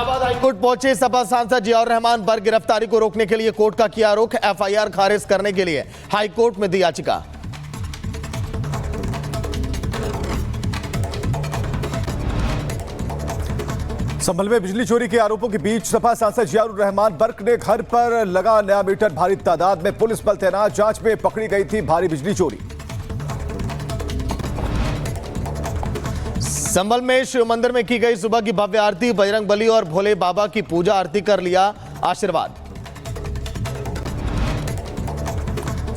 Allahabad high court पहुंचे सपा सांसद जियाउर रहमान पर गिरफ्तारी को रोकने के लिए कोर्ट का किया रुख। एफआईआर खारिज करने के लिए हाईकोर्ट में दी याचिका। संभल में बिजली चोरी के आरोपों के बीच सपा सांसद जियाउर रहमान बर्क ने घर पर लगा नया मीटर। भारी तादाद में पुलिस बल तैनात। जांच में पकड़ी गई थी भारी बिजली चोरी। संभल में शिव मंदिर में की गई सुबह की भव्य आरती। बजरंग बली और भोले बाबा की पूजा आरती कर लिया आशीर्वाद।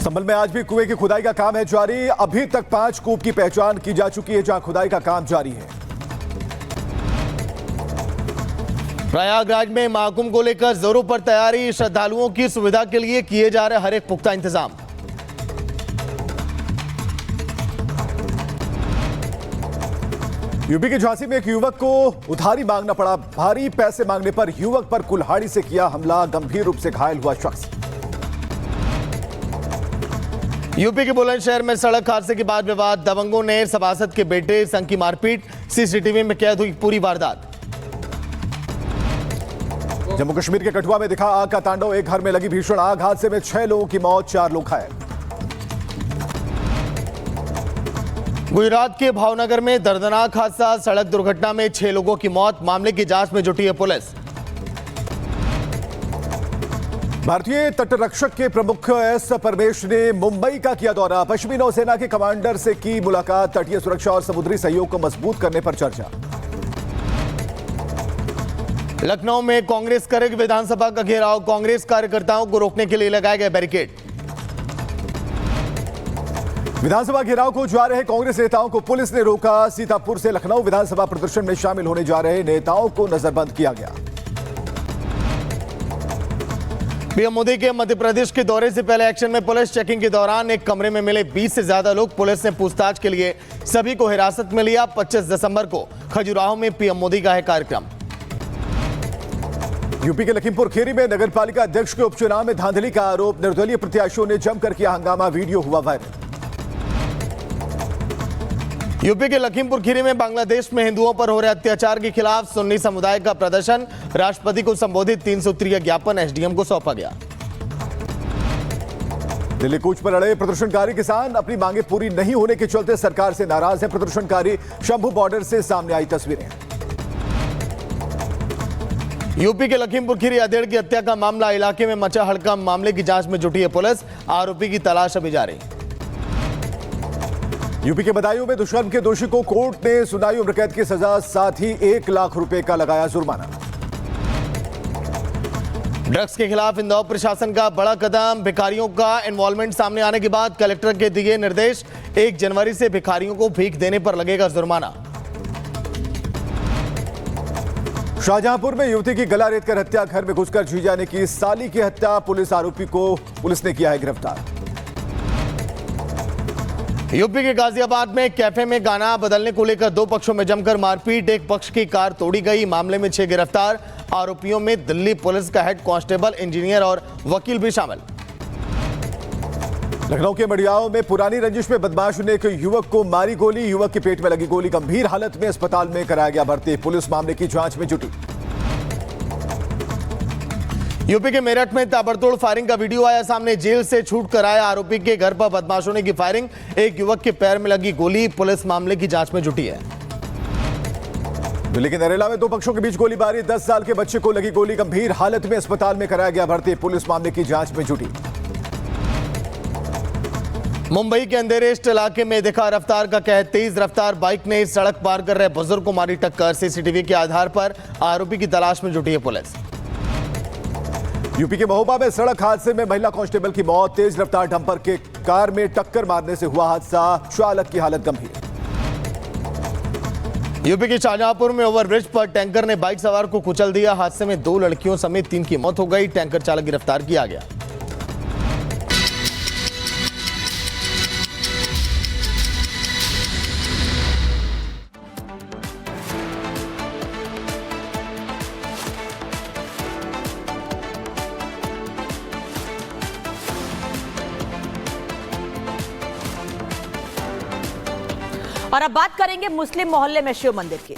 संभल में आज भी कुएं की खुदाई का काम है जारी। अभी तक 5 कूप की पहचान की जा चुकी है जहां खुदाई का काम जारी है। प्रयागराज में महाकुंभ को लेकर जोरों पर तैयारी। श्रद्धालुओं की सुविधा के लिए किए जा रहे हर एक पुख्ता इंतजाम। यूपी के झांसी में एक युवक को उधारी मांगना पड़ा। भारी पैसे मांगने पर युवक पर कुल्हाड़ी से किया हमला। गंभीर रूप से घायल हुआ शख्स। यूपी के बुलंदशहर में सड़क हादसे के बाद विवाद। दबंगों ने सभासद के बेटे संग की मारपीट। सीसीटीवी में कैद हुई पूरी वारदात। जम्मू कश्मीर के कठुआ में दिखा आग का तांडव। एक घर में लगी भीषण आग। हादसे में 6 लोगों की मौत, 4 लोग घायल। गुजरात के भावनगर में दर्दनाक हादसा। सड़क दुर्घटना में 6 लोगों की मौत। मामले की जांच में जुटी है पुलिस। भारतीय तटरक्षक के प्रमुख एस परमेश ने मुंबई का किया दौरा। पश्चिमी नौसेना के कमांडर से की मुलाकात। तटीय सुरक्षा और समुद्री सहयोग को मजबूत करने पर चर्चा। लखनऊ में कांग्रेस करेगी विधानसभा का घेराव। कांग्रेस कार्यकर्ताओं को रोकने के लिए लगाए गए बैरिकेड। विधानसभा घेराव को जा रहे कांग्रेस नेताओं को पुलिस ने रोका। सीतापुर से लखनऊ विधानसभा प्रदर्शन में शामिल होने जा रहे नेताओं को नजरबंद किया गया। पीएम मोदी के मध्य प्रदेश के दौरे से पहले एक्शन में पुलिस। चेकिंग के दौरान एक कमरे में मिले 20 से ज्यादा लोग। पुलिस ने पूछताछ के लिए सभी को हिरासत में लिया। 25 दिसंबर को खजुराहो में पीएम मोदी का है कार्यक्रम। यूपी के लखीमपुर खीरी में नगर पालिका अध्यक्ष के उपचुनाव में धांधली का आरोप। निर्दलीय प्रत्याशियों ने जमकर किया हंगामा। वीडियो हुआ वायरल। यूपी के लखीमपुर खीरी में बांग्लादेश में हिंदुओं पर हो रहे अत्याचार के खिलाफ सुन्नी समुदाय का प्रदर्शन। राष्ट्रपति को संबोधित 3 सूत्रीय ज्ञापन एसडीएम को सौंपा गया। दिल्ली कूच पर अड़े प्रदर्शनकारी किसान। अपनी मांगे पूरी नहीं होने के चलते सरकार से नाराज है प्रदर्शनकारी। शंभू बॉर्डर से सामने आई तस्वीरें। यूपी के लखीमपुर खीरी अधेड़ की हत्या का मामला। इलाके में मचा हड़कंप। मामले की जांच में जुटी है पुलिस। आरोपी की तलाश अभी जारी। यूपी के बदायूं में दुष्कर्म के दोषी को कोर्ट ने सुनाई उम्र कैद की सजा। साथ ही 1 लाख रुपए का लगाया जुर्माना। ड्रग्स के खिलाफ इंदौर प्रशासन का बड़ा कदम। भिखारियों का इन्वॉल्वमेंट सामने आने के बाद कलेक्टर के दिए निर्देश। 1 जनवरी से भिखारियों को भीख देने पर लगेगा जुर्माना। शाहजहांपुर में युवती की गला रेत कर हत्या। घर में घुसकर जीजा ने की साली की हत्या। पुलिस ने किया है गिरफ्तार। यूपी के गाजियाबाद में कैफे में गाना बदलने को लेकर 2 पक्षों में जमकर मारपीट। एक पक्ष की कार तोड़ी गई। मामले में 6 गिरफ्तार। आरोपियों में दिल्ली पुलिस का हेड कांस्टेबल, इंजीनियर और वकील भी शामिल। लखनऊ के मडियाओं में पुरानी रंजिश में बदमाश ने एक युवक को मारी गोली। युवक के पेट में लगी गोली। गंभीर हालत में अस्पताल में कराया गया भर्ती। पुलिस मामले की जांच में जुटी। यूपी के मेरठ में ताबड़तोड़ फायरिंग का वीडियो आया सामने। जेल से छूट कर आया आरोपी के घर पर बदमाशों ने की फायरिंग। एक युवक के पैर में लगी गोली। पुलिस मामले की जांच में जुटी है। दिल्ली के नरेला में 2 पक्षों के बीच गोलीबारी। 10 साल के बच्चे को लगी गोली। गंभीर हालत में अस्पताल में कराया गया भर्ती। पुलिस मामले की जांच में जुटी। मुंबई के अंधेरेस्ट इलाके में दिखा रफ्तार का कहर। तेज रफ्तार बाइक ने सड़क पार कर रहे बुजुर्ग को मारी टक्कर। सीसीटीवी के आधार पर आरोपी की तलाश में जुटी है पुलिस। यूपी के महोबा में सड़क हादसे में महिला कांस्टेबल की मौत। तेज रफ्तार डंपर के कार में टक्कर मारने से हुआ हादसा। चालक की हालत गंभीर। यूपी के शाहजहांपुर में ओवरब्रिज पर टैंकर ने बाइक सवार को कुचल दिया। हादसे में 2 लड़कियों समेत 3 की मौत हो गई। टैंकर चालक गिरफ्तार किया गया। और अब बात करेंगे मुस्लिम मोहल्ले में शिव मंदिर की।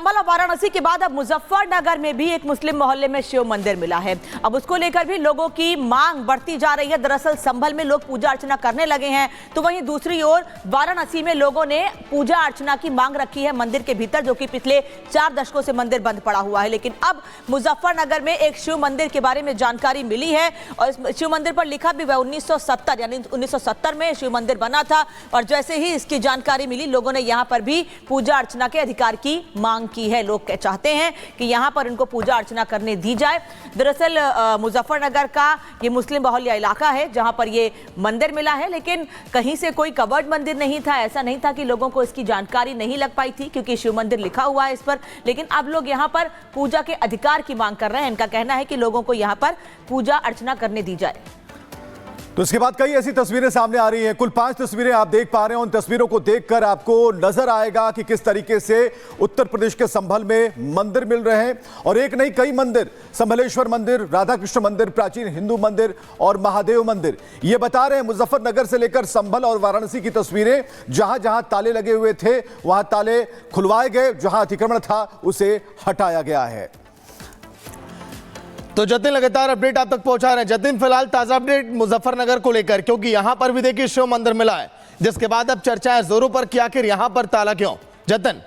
संभल और वाराणसी के बाद अब मुजफ्फरनगर में भी एक मुस्लिम मोहल्ले में शिव मंदिर मिला है। अब उसको लेकर भी लोगों की मांग बढ़ती जा रही है। दरअसल संभल में लोग पूजा अर्चना करने लगे हैं, तो वहीं दूसरी ओर वाराणसी में लोगों ने पूजा अर्चना की मांग रखी है मंदिर के भीतर, जो कि पिछले 4 दशकों से मंदिर बंद पड़ा हुआ है। लेकिन अब मुजफ्फरनगर में एक शिव मंदिर के बारे में जानकारी मिली है और इस शिव मंदिर पर लिखा भी हुआ 1970 यानी 1970 में शिव मंदिर बना था। और जैसे ही इसकी जानकारी मिली, लोगों ने यहां पर भी पूजा अर्चना के अधिकार की मांग की है। लोग चाहते हैं कि यहां पर उनको पूजा अर्चना करने दी जाए। दरअसल मुजफ्फरनगर का ये मुस्लिम बहुल्य इलाका है जहां पर ये मंदिर मिला है, लेकिन कहीं से कोई कवर्ड मंदिर नहीं था। ऐसा नहीं था कि लोगों को इसकी जानकारी नहीं लग पाई थी, क्योंकि शिव मंदिर लिखा हुआ है इस पर। लेकिन अब लोग यहां पर पूजा के अधिकार की मांग कर रहे हैं। इनका कहना है कि लोगों को यहां पर पूजा अर्चना करने दी जाए। तो इसके बाद कई ऐसी तस्वीरें सामने आ रही हैं। कुल 5 तस्वीरें आप देख पा रहे हैं। उन तस्वीरों को देखकर आपको नजर आएगा कि किस तरीके से उत्तर प्रदेश के संभल में मंदिर मिल रहे हैं। और एक नहीं, कई मंदिर, संभलेश्वर मंदिर, राधा कृष्ण मंदिर, प्राचीन हिंदू मंदिर और महादेव मंदिर, ये बता रहे हैं मुजफ्फरनगर से लेकर संभल और वाराणसी की तस्वीरें। जहां जहां ताले लगे हुए थे वहां ताले खुलवाए गए, जहां अतिक्रमण था उसे हटाया गया है। तो जतिन लगातार अपडेट आप तक पहुंचा रहे हैं। जतिन, फिलहाल ताजा अपडेट मुजफ्फरनगर को लेकर, क्योंकि यहां पर भी देखिए शिव मंदिर मिला है, जिसके बाद अब चर्चाएं जोरों पर कि आखिर यहां पर ताला क्यों। जतिन।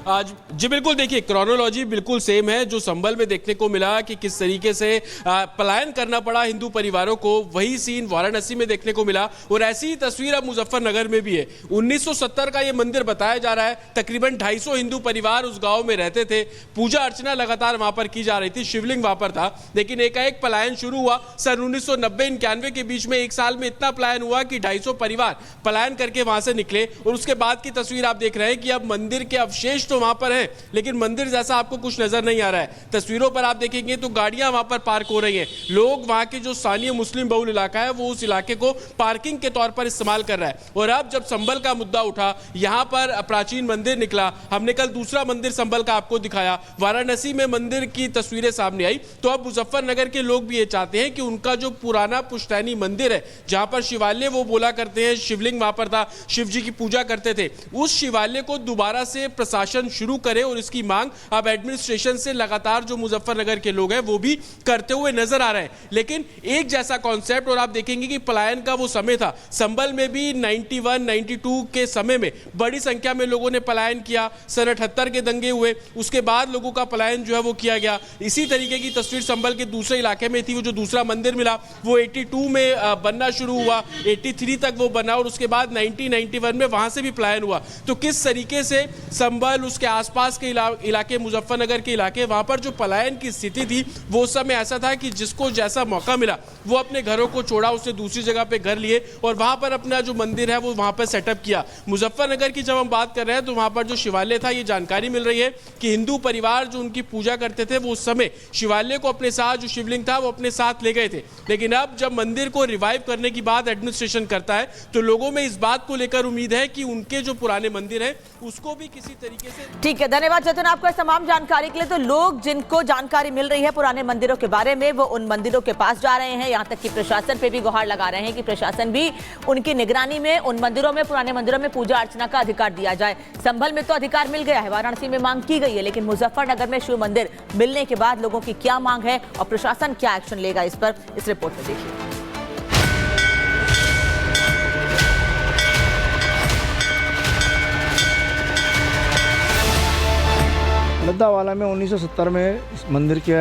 आज जी बिल्कुल, देखिए क्रोनोलॉजी बिल्कुल सेम है जो संभल में देखने को मिला कि किस तरीके से पलायन करना पड़ा हिंदू परिवारों को, वही सीन वाराणसी में देखने को मिला। और ऐसी ही तस्वीर अब मुजफ्फरनगर में भी है। 1970 का ये मंदिर बताया जा रहा है। तकरीबन 250 हिंदू परिवार उस गांव में रहते थे। पूजा अर्चना लगातार वहां पर की जा रही थी, शिवलिंग वहां पर था। लेकिन एकाएक पलायन शुरू हुआ। सन 1990-91 के बीच में एक साल में इतना पलायन हुआ कि 250 परिवार पलायन करके वहां से निकले। और उसके बाद की तस्वीर आप देख रहे हैं कि अब मंदिर के अवशेष तो वहां पर है, लेकिन मंदिर जैसा आपको कुछ नजर नहीं आ रहा है। तस्वीरों पर आप देखेंगे तो गाड़ियां वहां पर पार्क हो रही हैं। लोग, वहां के जो स्थानीय मुस्लिम बहुल इलाका है, वो उस इलाके को पार्किंग के तौर पर इस्तेमाल कर रहा है। और अब जब संभल का मुद्दा उठा, यहां पर प्राचीन मंदिर निकला। हमने कल दूसरा मंदिर संभल का आपको दिखाया, वाराणसी में मंदिर की तस्वीरें सामने आई। तो अब मुजफ्फरनगर के लोग भी ये चाहते हैं कि उनका जो पुराना पुश्तैनी मंदिर है, जहां पर शिवालय वो बोला करते हैं, शिवलिंग वहां पर था, शिव जी की पूजा करते थे, उस शिवालय को दोबारा से प्रशासन शुरू करे। और इसकी मांग अब एडमिनिस्ट्रेशन से लगातार जो मुजफ्फरनगर के लोग हैं वो भी करते हुए नजर आ रहे हैं। लेकिन एक जैसा कॉन्सेप्ट, और आप देखेंगे कि पलायन का वो समय था, संभल में भी 91-92 के समय में बड़ी संख्या में लोगों ने पलायन किया। सन 78 के दंगे हुए, उसके बाद लोगों का पलायन जो है वो किया गया। इसी तरीके की तस्वीर संभल के दूसरे इलाके में थी। वो जो दूसरा मंदिर मिला वो 82 में बनना शुरू हुआ, 83 तक वो बना, और उसके बाद 1991 में वहां से भी पलायन हुआ। तो किस तरीके से संभल, उसके आसपास के इलाके, मुजफ्फरनगर के इलाके, वहां पर जो पलायन की स्थिति थी वो उस समय ऐसा था कि जिसको जैसा मौका मिला वो अपने घरों को छोड़ा, उसने दूसरी जगह पे घर लिए और वहां पर अपना जो मंदिर है वो वहां पर सेटअप किया। मुजफ्फरनगर की जब हम बात कर रहे हैं तो वहां पर जो शिवालय था, ये जानकारी मिल रही है कि हिंदू परिवार जो उनकी पूजा करते थे वो उस समय शिवालय को अपने साथ, जो शिवलिंग था वो अपने साथ ले गए थे। लेकिन अब जब मंदिर को रिवाइव करने की बात एडमिनिस्ट्रेशन करता है तो लोगों में इस बात को लेकर उम्मीद है कि उनके जो पुराने मंदिर है उसको भी किसी तरीके से। ठीक है, धन्यवाद जतिन आपको इस तमाम जानकारी के लिए। तो लोग जिनको जानकारी मिल रही है पुराने मंदिरों के बारे में, वो उन मंदिरों के पास जा रहे हैं। यहाँ तक कि प्रशासन पे भी गुहार लगा रहे हैं कि प्रशासन भी उनकी निगरानी में उन मंदिरों में, पुराने मंदिरों में पूजा अर्चना का अधिकार दिया जाए। संभल में तो अधिकार मिल गया है, वाराणसी में मांग की गई है, लेकिन मुजफ्फरनगर में शिव मंदिर मिलने के बाद लोगों की क्या मांग है और प्रशासन क्या एक्शन लेगा, इस पर इस रिपोर्ट में देखिए। लद्दावाला में 1970 में इस मंदिर की